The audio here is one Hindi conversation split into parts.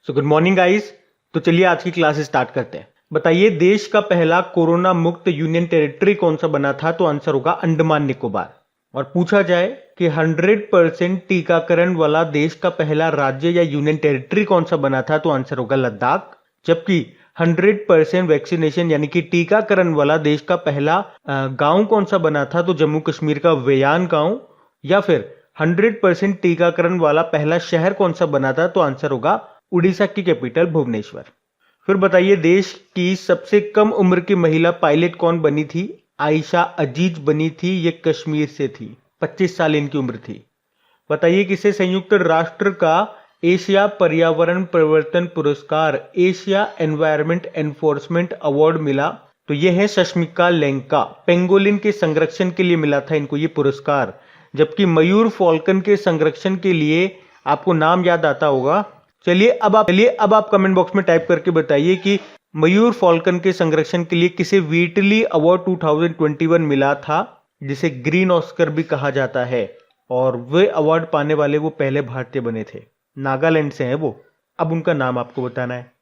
So good morning guys. तो चलिए आज की क्लास स्टार्ट करते हैं। बताइए देश का पहला कोरोना मुक्त यूनियन टेरिटरी कौन सा बना था? तो आंसर होगा अंडमान निकोबार। और पूछा जाए कि 100% टीकाकरण वाला देश का पहला राज्य या यूनियन टेरिटरी कौन सा बना था? तो आंसर होगा लद्दाख। जबकि 100% वैक्सीनेशन यानी कि टीकाकरण वाला देश का पहला गांव कौन सा बना था? तो जम्मू कश्मीर का वेयान गांव। या फिर 100% टीकाकरण वाला पहला शहर कौन सा बना था? तो आंसर होगा उड़ीसा की कैपिटल भुवनेश्वर। फिर बताइए देश की सबसे कम उम्र की महिला पायलट कौन बनी थी? आयशा अजीज बनी थी। ये कश्मीर से थी, 25 साल इनकी उम्र थी। बताइए किसे संयुक्त राष्ट्र का एशिया पर्यावरण परिवर्तन पुरस्कार, एशिया एनवायरमेंट एनफोर्समेंट अवार्ड मिला? तो ये है शष्मिका लेंका। पेंगोलिन के संरक्षण के लिए मिला था इनको ये पुरस्कार। जबकि मयूर फॉल्कन के संरक्षण के लिए आपको नाम याद आता होगा। चलिए अब आप कमेंट बॉक्स में टाइप करके बताइए कि मयूर फॉल्कन के संरक्षण के लिए किसे व्हीटली अवार्ड 2021 मिला था, जिसे ग्रीन ऑस्कर भी कहा जाता है। और वे अवार्ड पाने वाले वो पहले भारतीय बने थे, नागालैंड से हैं वो। अब उनका नाम आपको बताना है।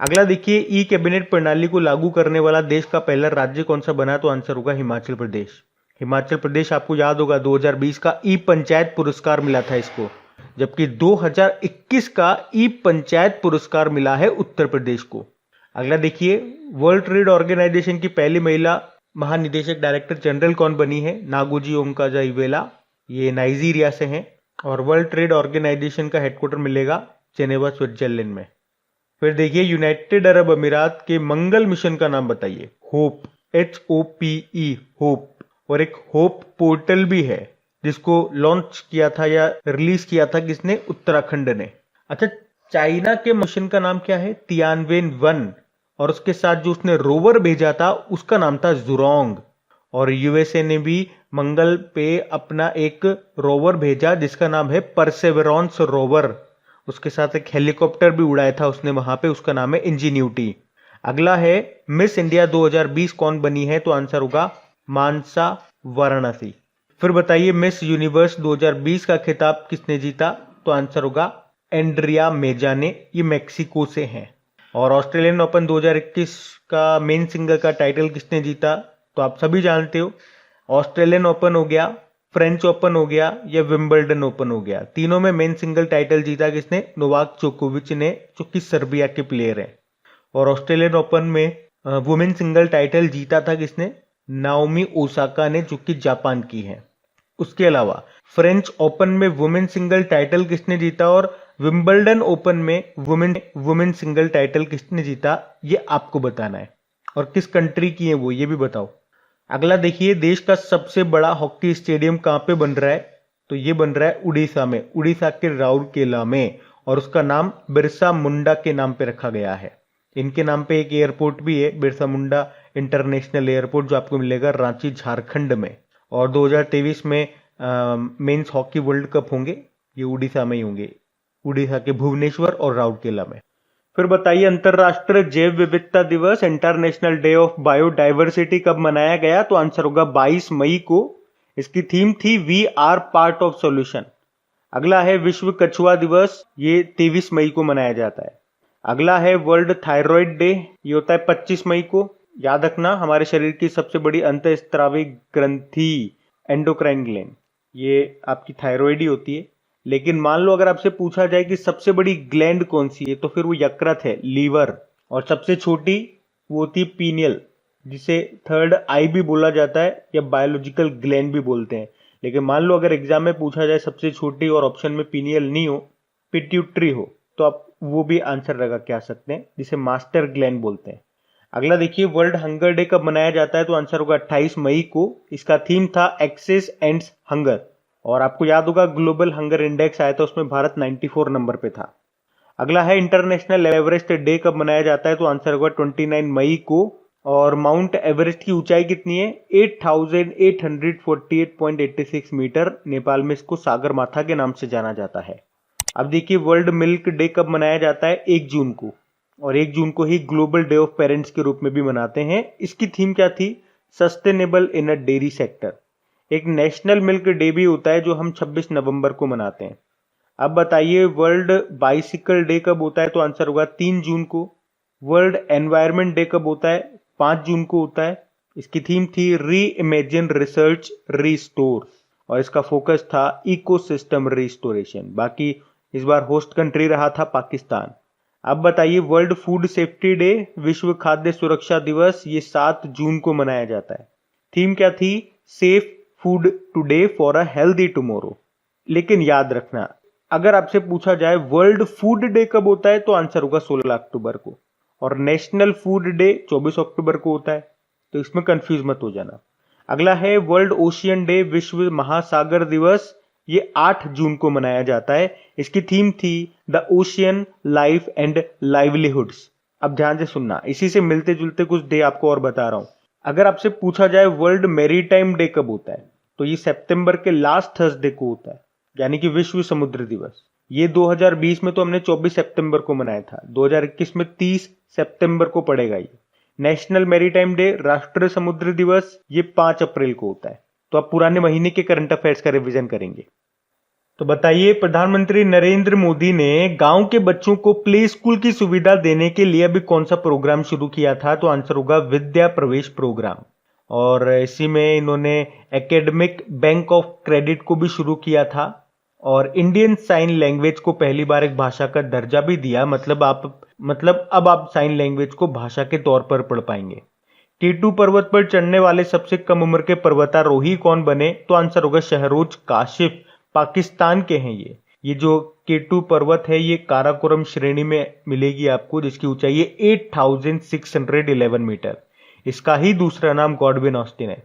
अगला देखिए, ई कैबिनेट प्रणाली को लागू करने वाला देश का पहला राज्य कौन सा बना? तो आंसर होगा हिमाचल प्रदेश। हिमाचल प्रदेश आपको याद होगा 2020 का ई पंचायत पुरस्कार मिला था इसको। जबकि 2021 का ई पंचायत पुरस्कार मिला है उत्तर प्रदेश को। अगला देखिए, वर्ल्ड ट्रेड ऑर्गेनाइजेशन की पहली महिला महानिदेशक डायरेक्टर जनरल कौन बनी है? नागोजी ओंकाजा-इवेला। ये नाइजीरिया से हैं। और वर्ल्ड ट्रेड ऑर्गेनाइजेशन का हेडक्वार्टर मिलेगा जेनेवा, स्विट्जरलैंड में। फिर देखिए, यूनाइटेड अरब अमीरात के मंगल मिशन का नाम बताइए। Hope, HOPE, hope. और एक होप पोर्टल भी है जिसको लॉन्च किया था या रिलीज किया था किसने? उत्तराखंड ने। अच्छा, चाइना के मिशन का नाम क्या है? तियानवेन 1। और उसके साथ जो उसने रोवर भेजा था उसका नाम था जुरोंग। और यूएसए ने भी मंगल पे अपना एक रोवर भेजा जिसका नाम है परसेवरेंस रोवर। उसके साथ एक हेलीकॉप्टर भी उड़ाया था उसने वहां पे, उसका नाम है इंजीन्यूटी। अगला है, मिस इंडिया 2020 कौन बनी है? तो आंसर होगा मानसा वाराणसी। फिर बताइए, मिस यूनिवर्स 2020 का खिताब किसने जीता? तो आंसर होगा एंड्रिया मेजा ने। ये मेक्सिको से हैं। और ऑस्ट्रेलियन ओपन 2021 का मेन सिंगल का टाइटल किसने जीता? तो आप सभी जानते हो, ऑस्ट्रेलियन ओपन हो गया, फ्रेंच ओपन हो गया, या विंबलडन ओपन हो गया। तीनों में मेन सिंगल टाइटल जीता किसने? नोवाक जोकोविच ने, जो कि सर्बिया के प्लेयर हैं। और ऑस्ट्रेलियन ओपन में वुमेन सिंगल टाइटल जीता था किसने? नाओमी ओसाका ने, जो कि जापान की है। उसके अलावा फ्रेंच ओपन में वुमेन सिंगल टाइटल किसने जीता? और विंबलडन ओपन में वुमेन सिंगल टाइटल किसने जीता? ये आपको बताना है। और किस कंट्री की है वो, ये भी बताओ। अगला देखिए, देश का सबसे बड़ा हॉकी स्टेडियम कहां पे बन रहा है? तो ये बन रहा है उड़ीसा में, उड़ीसा के राउरकेला में। और उसका नाम बिरसा मुंडा के नाम पे रखा गया है। इनके नाम पे एक एयरपोर्ट भी है, बिरसा मुंडा इंटरनेशनल एयरपोर्ट, जो आपको मिलेगा रांची, झारखंड में। और 2023 में मेंस हॉकी वर्ल्ड कप होंगे, ये उड़ीसा में ही होंगे, उड़ीसा के भुवनेश्वर और राउरकेला में। फिर बताइए, अंतरराष्ट्रीय जैव विविधता दिवस, इंटरनेशनल डे ऑफ बायोडाइवर्सिटी कब मनाया गया? तो आंसर होगा 22 मई को। इसकी थीम थी we are part of solution. अगला है विश्व कछुआ दिवस, ये 23 मई को मनाया जाता है। अगला है वर्ल्ड थायराइड डे, ये होता है 25 मई को। याद रखना, हमारे शरीर की सबसे बड़ी अंतःस्रावी ग्रंथि एंडोक्राइन ग्लैंड, ये आपकी थायराइड ही होती है। लेकिन मान लो अगर आपसे पूछा जाए कि सबसे बड़ी ग्लैंड कौन सी है, तो फिर वो यकृत है, लीवर। और सबसे छोटी वो होती है पीनियल, जिसे थर्ड आई भी बोला जाता है या बायोलॉजिकल ग्लैंड भी बोलते हैं। लेकिन मान लो अगर एग्जाम में पूछा जाए सबसे छोटी और ऑप्शन में पीनियल नहीं हो, पिट्यूटरी हो, तो आप वो भी आंसर लगा के आ सकते हैं, जिसे मास्टर ग्लैंड बोलते हैं। अगला देखिए, वर्ल्ड हंगर डे कब मनाया जाता है? तो आंसर होगा 28 मई को। इसका थीम था एक्सेस एंड्स हंगर। और आपको याद होगा ग्लोबल हंगर इंडेक्स आया था, उसमें भारत 94 नंबर पे था। अगला है इंटरनेशनल एवरेस्ट डे कब मनाया जाता है? तो आंसर होगा 29 मई को। और माउंट एवरेस्ट की ऊंचाई कितनी है? 8848.86 मीटर। नेपाल में इसको सागर माथा के नाम से जाना जाता है। अब देखिए, वर्ल्ड मिल्क डे कब मनाया जाता है? 1 जून को। और 1 जून को ही ग्लोबल डे ऑफ पेरेंट्स के रूप में भी मनाते हैं। इसकी थीम क्या थी? Sustainable in a dairy sector. एक नेशनल मिल्क डे भी होता है जो हम 26 नवंबर को मनाते हैं। अब बताइए वर्ल्ड बाइसिकल डे कब होता है? तो आंसर होगा 3 जून को। वर्ल्ड एनवायरनमेंट डे कब होता है? 5 जून को होता है। इसकी थीम थी री इमेजिन रिसर्च रिस्टोर और इसका फोकस था इकोसिस्टम रिस्टोरेशन। बाकी इस बार होस्ट कंट्री रहा था पाकिस्तान। अब बताइए वर्ल्ड फूड सेफ्टी डे, विश्व खाद्य सुरक्षा दिवस, ये 7 जून को मनाया जाता है। थीम क्या थी? Safe food today for a healthy tomorrow. लेकिन याद रखना, अगर आपसे पूछा जाए वर्ल्ड फूड डे कब होता है तो आंसर होगा 16 अक्टूबर को और नेशनल फूड डे 24 अक्टूबर को होता है, तो इसमें कंफ्यूज मत हो जाना। अगला है वर्ल्ड ओशियन डे, विश्व महासागर दिवस, ये 8 जून को मनाया जाता है। इसकी थीम थी the ocean life and livelihoods. अब ध्यान से सुनना, इसी से मिलते जुलते कुछ डे आपको और बता रहा हूं। अगर आपसे पूछा जाए वर्ल्ड मैरीटाइम डे कब होता है तो ये सितंबर के लास्ट थर्सडे को होता है, यानी कि विश्व समुद्र दिवस। ये 2020 में तो हमने 24 सितंबर को मनाया था, 2021 में 30 सितंबर को पड़ेगा ये। नेशनल मैरीटाइम डे, राष्ट्रीय समुद्र दिवस, ये 5 अप्रैल को होता है। तो आप पुराने महीने के करंट अफेयर्स का रिवीजन करेंगे। तो बताइए प्रधानमंत्री नरेंद्र मोदी ने गांव के बच्चों को प्ले स्कूल की सुविधा देने के लिए अभी कौन सा प्रोग्राम शुरू किया था? तो आंसर होगा विद्या प्रवेश प्रोग्राम। और इसी में इन्होंने एकेडमिक बैंक ऑफ क्रेडिट को भी शुरू किया था और इंडियन साइन लैंग्वेज को पहली बार एक भाषा का दर्जा भी दिया। मतलब अब आप साइन लैंग्वेज को भाषा के तौर पर पढ़ पाएंगे। केटू पर्वत पर चढ़ने वाले सबसे कम उम्र के पर्वतारोही कौन बने? तो आंसर होगा शहरोज काशिफ, पाकिस्तान के हैं ये जो केटू पर्वत है ये काराकोरम श्रेणी में मिलेगी आपको, जिसकी ऊंचाई है 8611 मीटर। इसका ही दूसरा नाम गॉडविन ऑस्टिन है।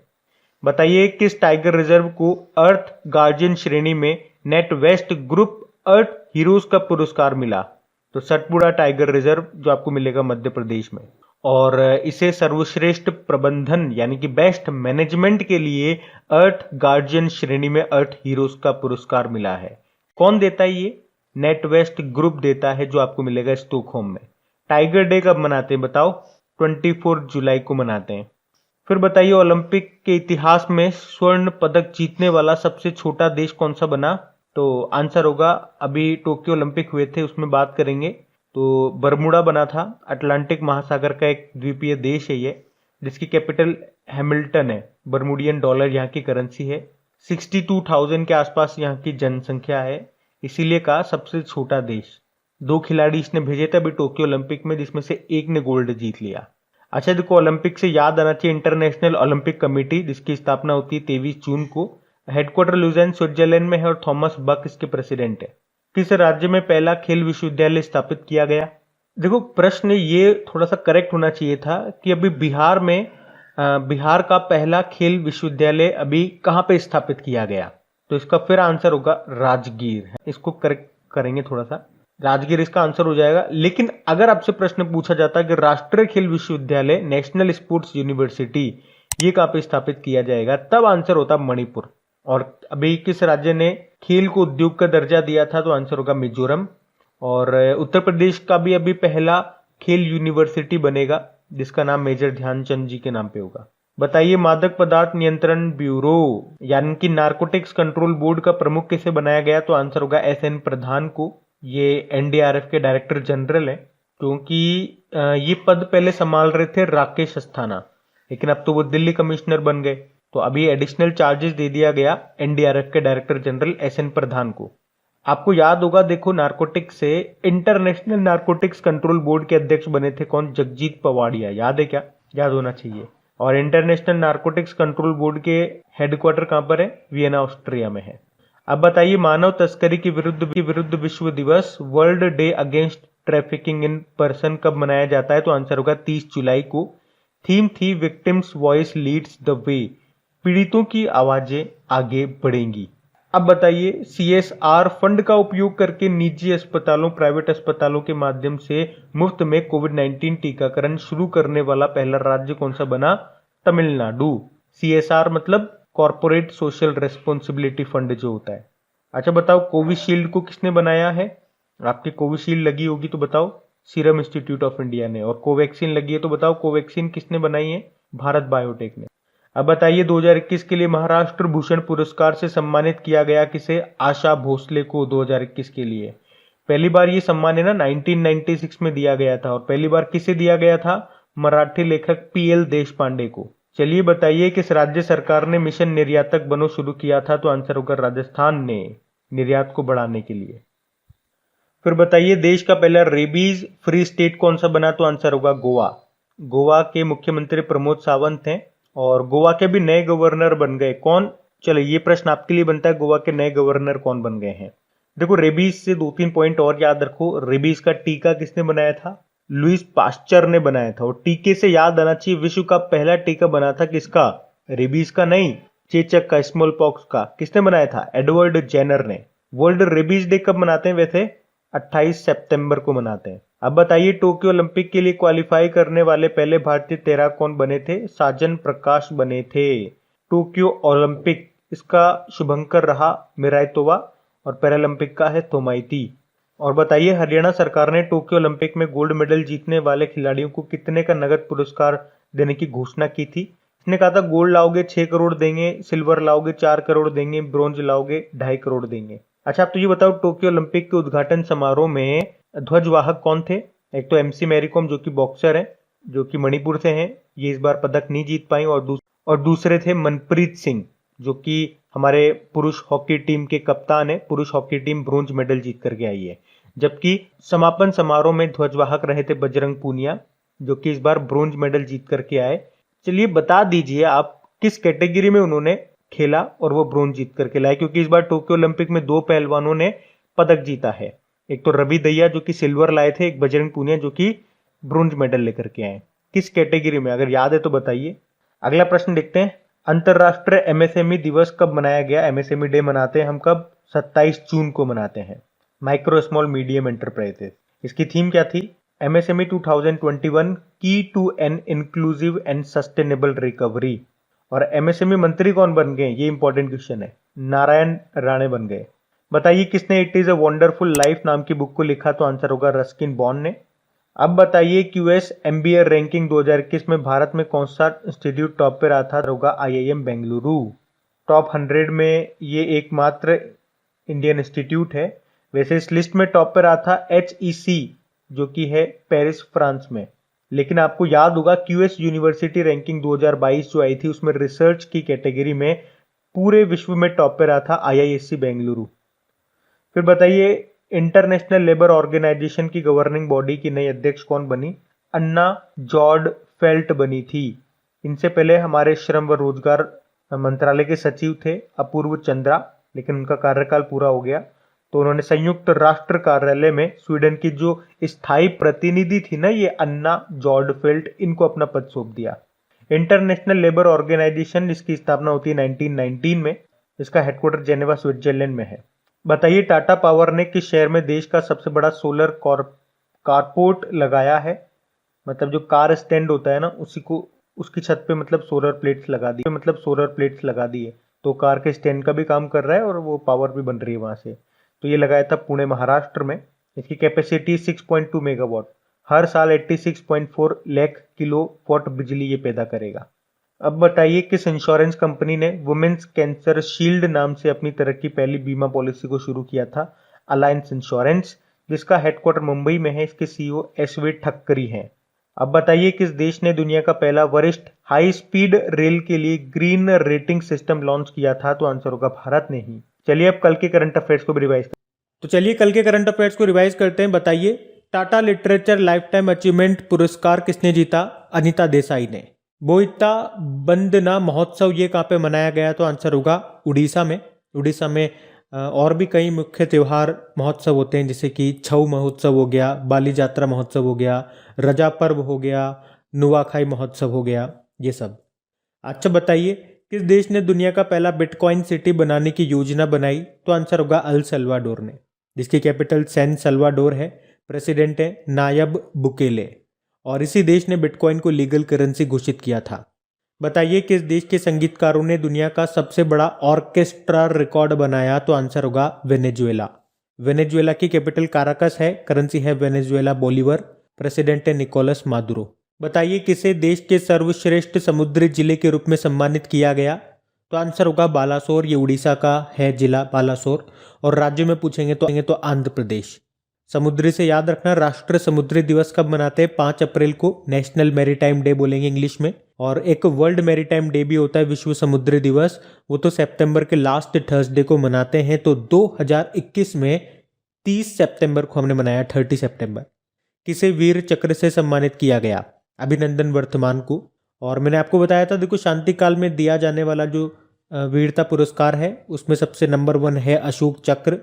बताइए किस टाइगर रिजर्व को अर्थ गार्जियन श्रेणी में नेट वेस्ट ग्रुप अर्थ हीरोज का पुरस्कार मिला? तो सतपुड़ा टाइगर रिजर्व जो आपको मिलेगा मध्य प्रदेश में। और इसे सर्वश्रेष्ठ प्रबंधन यानी कि बेस्ट मैनेजमेंट के लिए अर्थ गार्जियन श्रेणी में अर्थ हीरोज का पुरस्कार मिला है। कौन देता है ये? नेट वेस्ट ग्रुप देता है, जो आपको मिलेगा स्टॉकहोम में। टाइगर डे कब मनाते हैं बताओ? 24 जुलाई को मनाते हैं। फिर बताइए ओलंपिक के इतिहास में स्वर्ण पदक जीतने वाला सबसे छोटा देश कौन सा बना? तो आंसर होगा, अभी टोक्यो ओलंपिक हुए थे उसमें बात करेंगे, तो बरमूडा बना था। अटलांटिक महासागर का एक द्वीपीय देश है ये, जिसकी कैपिटल हैमिल्टन है। बरमूडियन डॉलर यहाँ की करेंसी है। 62,000 के आसपास यहाँ की जनसंख्या है, इसीलिए कहा सबसे छोटा देश। 2 खिलाड़ी इसने भेजे थे अभी टोक्यो ओलंपिक में, जिसमें से एक ने गोल्ड जीत लिया। अच्छा देखो, ओलंपिक से याद आना चाहिए इंटरनेशनल ओलंपिक कमेटी, जिसकी स्थापना होती है 23 जून को। हेडक्वार्टर लुज़ेन स्विट्जरलैंड में है और थॉमस बक इसके प्रेसिडेंट है। किस राज्य में पहला खेल विश्वविद्यालय स्थापित किया गया? देखो प्रश्न ये थोड़ा सा करेक्ट होना चाहिए था कि अभी बिहार का पहला खेल विश्वविद्यालय अभी कहाँ पे स्थापित किया गया? तो इसका फिर आंसर होगा राजगीर। इसको करेक्ट करेंगे थोड़ा सा, राजगीर इसका आंसर हो जाएगा। लेकिन अगर आपसे प्रश्न पूछा जाता कि राष्ट्रीय खेल विश्वविद्यालय नेशनल स्पोर्ट्स यूनिवर्सिटी ये कहाँ पे स्थापित किया जाएगा, तब आंसर होता मणिपुर। और अभी किस राज्य ने खेल को उद्योग का दर्जा दिया था? तो आंसर होगा मिजोरम। और उत्तर प्रदेश का भी अभी पहला खेल यूनिवर्सिटी बनेगा, जिसका नाम मेजर ध्यानचंद जी के नाम पे होगा। बताइए मादक पदार्थ नियंत्रण ब्यूरो यानी कि नारकोटिक्स कंट्रोल बोर्ड का प्रमुख किसे बनाया गया? तो आंसर होगा एसएन प्रधान को। ये एनडीआरएफ के डायरेक्टर जनरल है, क्योंकि ये पद पहले संभाल रहे थे राकेश अस्थाना, लेकिन अब तो वो दिल्ली कमिश्नर बन गए, तो अभी एडिशनल चार्जेस दे दिया गया एनडीआरएफ के डायरेक्टर जनरल एसएन प्रधान को। आपको याद होगा, देखो नारकोटिक्स से इंटरनेशनल नारकोटिक्स कंट्रोल बोर्ड के अध्यक्ष बने थे कौन? जगजीत पवाड़िया। याद है क्या? याद होना चाहिए। और इंटरनेशनल नारकोटिक्स कंट्रोल बोर्ड के हेडक्वार्टर कहां पर है? वियना ऑस्ट्रिया में है। अब बताइए मानव तस्करी के विरुद्ध विश्व दिवस, world day against trafficking in person कब मनाया जाता है? तो आंसर होगा 30 जुलाई को। थीम थी victims voice leads the way, पीड़ितों की आवाजें आगे बढ़ेंगी। अब बताइए सीएसआर फंड का उपयोग करके निजी अस्पतालों, प्राइवेट अस्पतालों के माध्यम से मुफ्त में कोविड-19 टीकाकरण शुरू करने वाला पहला राज्य कौन सा बना? तमिलनाडु। सीएसआर मतलब कॉर्पोरेट सोशल रेस्पॉन्सिबिलिटी फंड जो होता है। अच्छा बताओ कोविशील्ड को किसने बनाया है? आपकी कोविशील्ड लगी होगी तो बताओ। सीरम इंस्टीट्यूट ऑफ इंडिया ने। और कोवैक्सीन लगी है तो बताओ कोवैक्सीन किसने बनाई है? भारत बायोटेक ने। अब बताइए 2021 के लिए महाराष्ट्र भूषण पुरस्कार से सम्मानित किया गया किसे? आशा भोसले को 2021 के लिए। पहली बार ये सम्मान है ना 1996 में दिया गया था, और पहली बार किसे दिया गया था? मराठी लेखक पीएल देशपांडे को। चलिए बताइए किस राज्य सरकार ने मिशन निर्यातक बनो शुरू किया था? तो आंसर होगा राजस्थान ने, निर्यात को बढ़ाने के लिए। फिर बताइए देश का पहला रेबीज फ्री स्टेट कौन सा बना? तो आंसर होगा गोवा। गोवा के मुख्यमंत्री प्रमोद सावंत हैं, और गोवा के भी नए गवर्नर बन गए। कौन? चलो ये प्रश्न आपके लिए बनता है, गोवा के नए गवर्नर कौन बन गए हैं? देखो रेबीज से 2-3 पॉइंट और याद रखो। रेबीज का टीका किसने बनाया था? लुइस पास्चर ने बनाया था। और टीके से याद आना चाहिए, विश्व का पहला टीका बना था किसका? रेबीज का नहीं, चेचक का, स्मॉल पॉक्स का। किसने बनाया था? एडवर्ड जेनर ने। वर्ल्ड रेबीज डे कब मनाते हैं वैसे? 28 सितंबर को मनाते हैं। अब बताइए टोक्यो ओलंपिक के लिए क्वालिफाई करने वाले पहले भारतीय तैराक कौन बने थे? साजन प्रकाश बने थे। टोक्यो ओलंपिक, इसका शुभंकर रहा मिरायतोवा, और पैरालंपिक का है थोमाइती। और बताइए हरियाणा सरकार ने टोक्यो ओलंपिक में गोल्ड मेडल जीतने वाले खिलाड़ियों को कितने का नगद पुरस्कार देने की घोषणा की थी? इसने कहा था गोल्ड लाओगे 6 करोड़ देंगे, सिल्वर लाओगे 4 करोड़ देंगे, ब्रॉन्ज लाओगे 2.5 करोड़ देंगे। अच्छा आप तो ये बताओ टोक्यो ओलंपिक के उद्घाटन समारोह में ध्वजवाहक कौन थे? एक तो एमसी मैरी कॉम जो कि बॉक्सर है, जो कि मणिपुर से हैं, ये इस बार पदक नहीं जीत पाई, और दूसरे थे मनप्रीत सिंह जो कि हमारे पुरुष हॉकी टीम के कप्तान है। पुरुष हॉकी टीम ब्रोंज मेडल जीत करके आई है। जबकि समापन समारोह में ध्वजवाहक रहे थे बजरंग पूनिया जो कि इस बार ब्रोंज मेडल जीत करके आए। चलिए बता दीजिए आप किस कैटेगरी में उन्होंने खेला और वो ब्रोंज जीत करके लाए, क्योंकि इस बार टोक्यो ओलंपिक में 2 पहलवानों ने पदक जीता है। एक तो रवि दहिया जो कि सिल्वर लाए थे, एक बजरंग पूनिया जो कि ब्रोंज मेडल लेकर के आए। किस कैटेगरी में? अगर याद है तो बताइए। अगला प्रश्न देखते हैं, अंतरराष्ट्रीय एमएसएमई दिवस कब मनाया गया? एमएसएमई डे मनाते हैं हम कब? 27 जून को मनाते हैं। माइक्रो स्मॉल मीडियम एंटरप्राइजेस, इसकी थीम क्या थी? एमएसएमई 2021 की to an inclusive and sustainable recovery. और एमएसएमई मंत्री कौन बन गए? ये इंपॉर्टेंट क्वेश्चन है, नारायण राणे बन गए। बताइए किसने it is a wonderful life नाम की बुक को लिखा? तो आंसर होगा रस्किन बॉन्ड ने। अब बताइए क्यूएस एमबीए रैंकिंग 2021 में भारत में कौन सा इंस्टीट्यूट टॉप पे रहा था? होगा आईआईएम बेंगलुरु। टॉप 100 में ये एकमात्र इंडियन इंस्टीट्यूट है। वैसे इस लिस्ट में टॉप पे रहा था एचईसी जो कि है पेरिस फ्रांस में। लेकिन आपको याद होगा क्यूएस यूनिवर्सिटी रैंकिंग 2022 जो आई थी उसमें रिसर्च की कैटेगरी में पूरे विश्व में टॉप पे रहा था आईआईएससी बेंगलुरु। फिर बताइए इंटरनेशनल लेबर ऑर्गेनाइजेशन की गवर्निंग बॉडी की नई अध्यक्ष कौन बनी? अन्ना जॉर्ड फेल्ट बनी थी। इनसे पहले हमारे श्रम व रोजगार मंत्रालय के सचिव थे अपूर्व चंद्रा, लेकिन उनका कार्यकाल पूरा हो गया तो उन्होंने संयुक्त राष्ट्र कार्यालय में स्वीडन की जो स्थायी प्रतिनिधि थी ना ये अन्ना जॉर्ड फेल्ट, इनको अपना पद सौंप दिया। इंटरनेशनल लेबर ऑर्गेनाइजेशन इसकी स्थापना होती है 1919 में। इसका हेडक्वार्टर जेनेवा स्विट्जरलैंड में है। बताइए टाटा पावर ने किस शहर में देश का सबसे बड़ा सोलर कारपोर्ट लगाया है? मतलब जो कार स्टैंड होता है ना उसी को, उसकी छत पे मतलब सोलर प्लेट्स लगा दी है। तो कार के स्टैंड का भी काम कर रहा है और वो पावर भी बन रही है वहां से। तो ये लगाया था पुणे महाराष्ट्र में। इसकी कैपेसिटी 6.2 मेगावाट, हर साल 86.4 लाख किलोवाट बिजली ये पैदा करेगा। अब बताइए किस इंश्योरेंस कंपनी ने वुमेन्स कैंसर शील्ड नाम से अपनी तरह की पहली बीमा पॉलिसी को शुरू किया था? अलायंस इंश्योरेंस, जिसका हेडक्वार्टर मुंबई में है। इसके सीईओ एसवी ठक्करी हैं। अब बताइए किस देश ने दुनिया का पहला वरिष्ठ हाई स्पीड रेल के लिए ग्रीन रेटिंग सिस्टम लॉन्च किया था? तो आंसर होगा भारत ने ही। चलिए अब कल के करंट अफेयर्स को भी रिवाइज करते हैं। तो चलिए कल के करंट अफेयर्स को रिवाइज करते हैं। बताइए Tata literature life time achievement पुरस्कार किसने जीता? अनीता देसाई ने। बोईता बंदना महोत्सव ये कहाँ पे मनाया गया? तो आंसर होगा उड़ीसा में। उड़ीसा में और भी कई मुख्य त्योहार महोत्सव होते हैं जैसे कि छऊ महोत्सव हो गया, बाली जात्रा महोत्सव हो गया, रजा पर्व हो गया, नुआखाई महोत्सव हो गया, ये सब। अच्छा बताइए किस देश ने दुनिया का पहला बिटकॉइन सिटी बनाने की योजना बनाई? तो आंसर होगा अल सल्वाडोर ने, जिसकी कैपिटल सैन सल्वाडोर है। प्रेसिडेंट है नायब बुकेले, और इसी देश ने बिटकॉइन को लीगल करेंसी घोषित किया था। बताइए किस देश के संगीतकारों ने दुनिया का सबसे बड़ा ऑर्केस्ट्रा रिकॉर्ड बनाया? तो आंसर होगा वेनेजुएला। वेनेजुएला की कैपिटल काराकस है, करेंसी है वेनेजुएला बोलीवर, प्रेसिडेंट है निकोलस मादुरो। बताइए किसे देश के सर्वश्रेष्ठ समुद्री जिले के रूप में सम्मानित किया गया? तो आंसर होगा बालासोर। ये उड़ीसा का है जिला बालासोर। और राज्य में पूछेंगे तो आंध्र प्रदेश। समुद्री से याद रखना, राष्ट्रीय समुद्री दिवस कब मनाते हैं? 5 अप्रैल को नेशनल मैरीटाइम डे बोलेंगे इंग्लिश में। और एक वर्ल्ड मैरीटाइम डे भी होता है, विश्व समुद्री दिवस, वो तो सितंबर के लास्ट थर्सडे को मनाते हैं। तो 2021 में 30 सितंबर को हमने मनाया, 30 सितंबर। किसे वीर चक्र से सम्मानित किया गया? अभिनंदन वर्तमान को। और मैंने आपको बताया था, देखो शांति काल में दिया जाने वाला जो वीरता पुरस्कार है उसमें सबसे नंबर 1 है अशोक चक्र,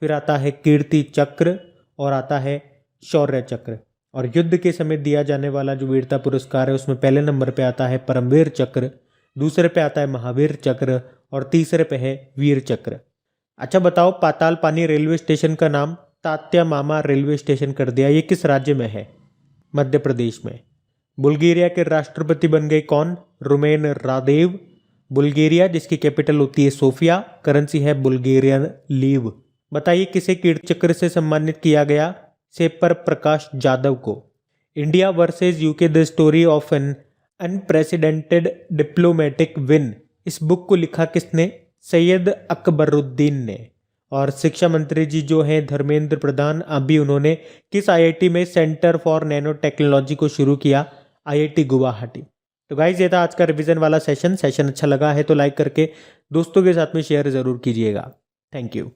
फिर आता है कीर्ति चक्र और आता है शौर्य चक्र। और युद्ध के समय दिया जाने वाला जो वीरता पुरस्कार है उसमें पहले नंबर पे आता है परमवीर चक्र, दूसरे पे आता है महावीर चक्र और तीसरे पे है वीर चक्र। अच्छा बताओ, पाताल पानी रेलवे स्टेशन का नाम तात्या मामा रेलवे स्टेशन कर दिया, ये किस राज्य में है? मध्य प्रदेश में। बुल्गारिया के राष्ट्रपति बन गए कौन? रुमेन रादेव। बुल्गारिया जिसकी कैपिटल होती है सोफिया, करेंसी है बुल्गारियन लीव। बताइए किसे कीर्ति चक्र से सम्मानित किया गया? सेपर प्रकाश जाधव को। India versus UK the story of an unprecedented diplomatic win, इस बुक को लिखा किसने? सैयद अकबरुद्दीन ने। और शिक्षा मंत्री जी जो हैं धर्मेंद्र प्रधान, अभी उन्होंने किस आईआईटी में सेंटर फॉर नैनो टेक्नोलॉजी को शुरू किया? आईआईटी गुवाहाटी। तो गाइज ये था आज का रिवीजन वाला सेशन अच्छा लगा है तो लाइक करके दोस्तों के साथ में शेयर जरूर कीजिएगा। Thank you.